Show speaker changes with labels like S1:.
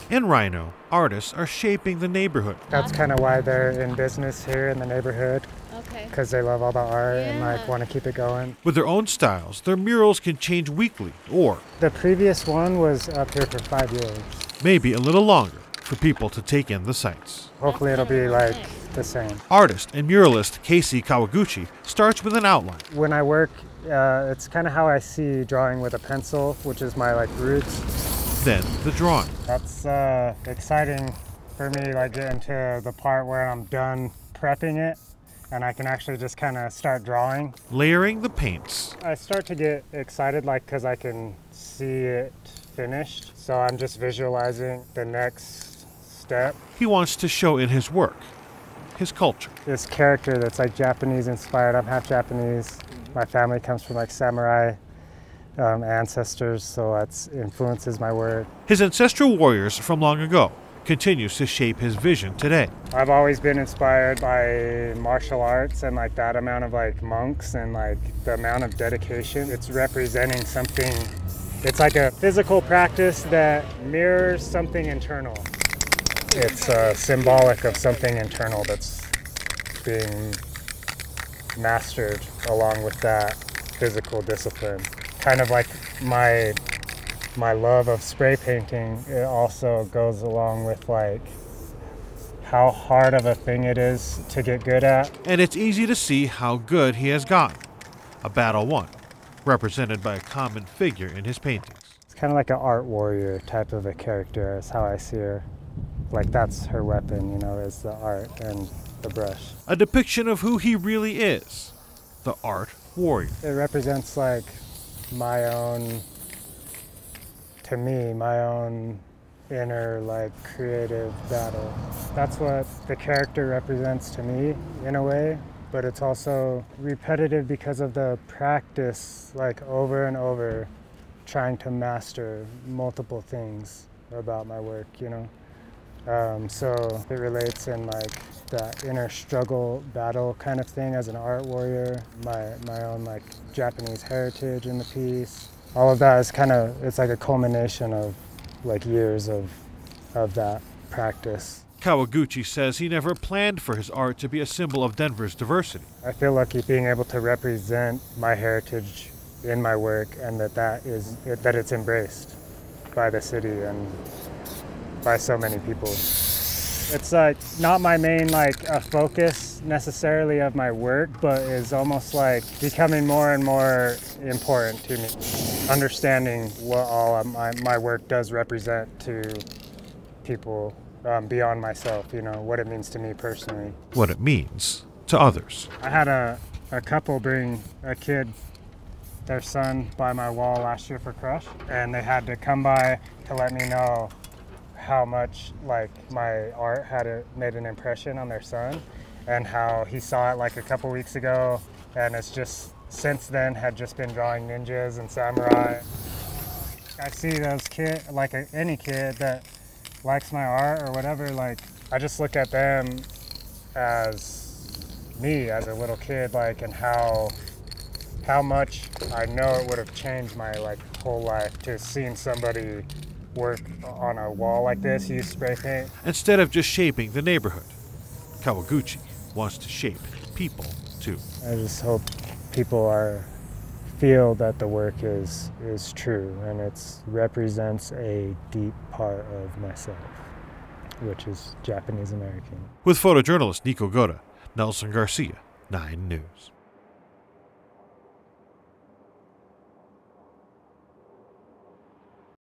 S1: In Rhino, artists are shaping the neighborhood.
S2: That's kind of why they're in business here in the neighborhood.
S3: Okay.
S2: Because they love all the art and want to keep it going.
S1: With their own styles, their murals can change weekly or
S2: the previous one was up here for 5 years.
S1: Maybe a little longer for people to take in the sights.
S2: Hopefully it'll be like the same.
S1: Artist and muralist Casey Kawaguchi starts with an outline.
S2: When I work, it's kind of how I see drawing with a pencil, which is my roots.
S1: Then the drawing.
S2: That's exciting for me, getting to the part where I'm done prepping it and I can actually just kind of start drawing.
S1: Layering the paints.
S2: I start to get excited because I can see it finished. So I'm just visualizing the next step.
S1: He wants to show in his work his culture.
S2: This character that's Japanese inspired. I'm half Japanese. My family comes from samurai ancestors, so that influences my work.
S1: His ancestral warriors from long ago continues to shape his vision today.
S2: I've always been inspired by martial arts and that amount of monks and the amount of dedication. It's representing something. It's like a physical practice that mirrors something internal. It's symbolic of something internal that's being mastered along with that physical discipline. Kind of like my love of spray painting, it also goes along with how hard of a thing it is to get good at.
S1: And it's easy to see how good he has gotten. A battle won, represented by a common figure in his paintings.
S2: It's kind of like an art warrior type of a character is how I see her. That's her weapon, is the art and the brush.
S1: A depiction of who he really is, the art warrior.
S2: It represents my own, to me, my own inner creative battle. That's what the character represents to me in a way, but it's also repetitive because of the practice over and over trying to master multiple things about my work, so it relates in that inner struggle battle kind of thing as an art warrior, my own Japanese heritage in the piece. All of that is it's a culmination of years of that practice.
S1: Kawaguchi says he never planned for his art to be a symbol of Denver's diversity.
S2: I feel lucky being able to represent my heritage in my work and that it's embraced by the city and by so many people. It's not my main a focus necessarily of my work, but is almost becoming more and more important to me. Understanding what all of my work does represent to people beyond myself, what it means to me personally.
S1: What it means to others.
S2: I had a couple bring a kid, their son, by my wall last year for Crush, and they had to come by to let me know how much my art had made an impression on their son, and how he saw it a couple weeks ago, and it's just since then had just been drawing ninjas and samurai. I see those kids, any kid that likes my art or whatever, I just look at them as me as a little kid, and how much I know it would have changed my whole life to seeing somebody work on a wall like this, use spray paint.
S1: Instead of just shaping the neighborhood, Kawaguchi wants to shape people too.
S2: I just hope people feel that the work is true and it represents a deep part of myself, which is Japanese American.
S1: With photojournalist Nico Goda, Nelson Garcia, 9 News.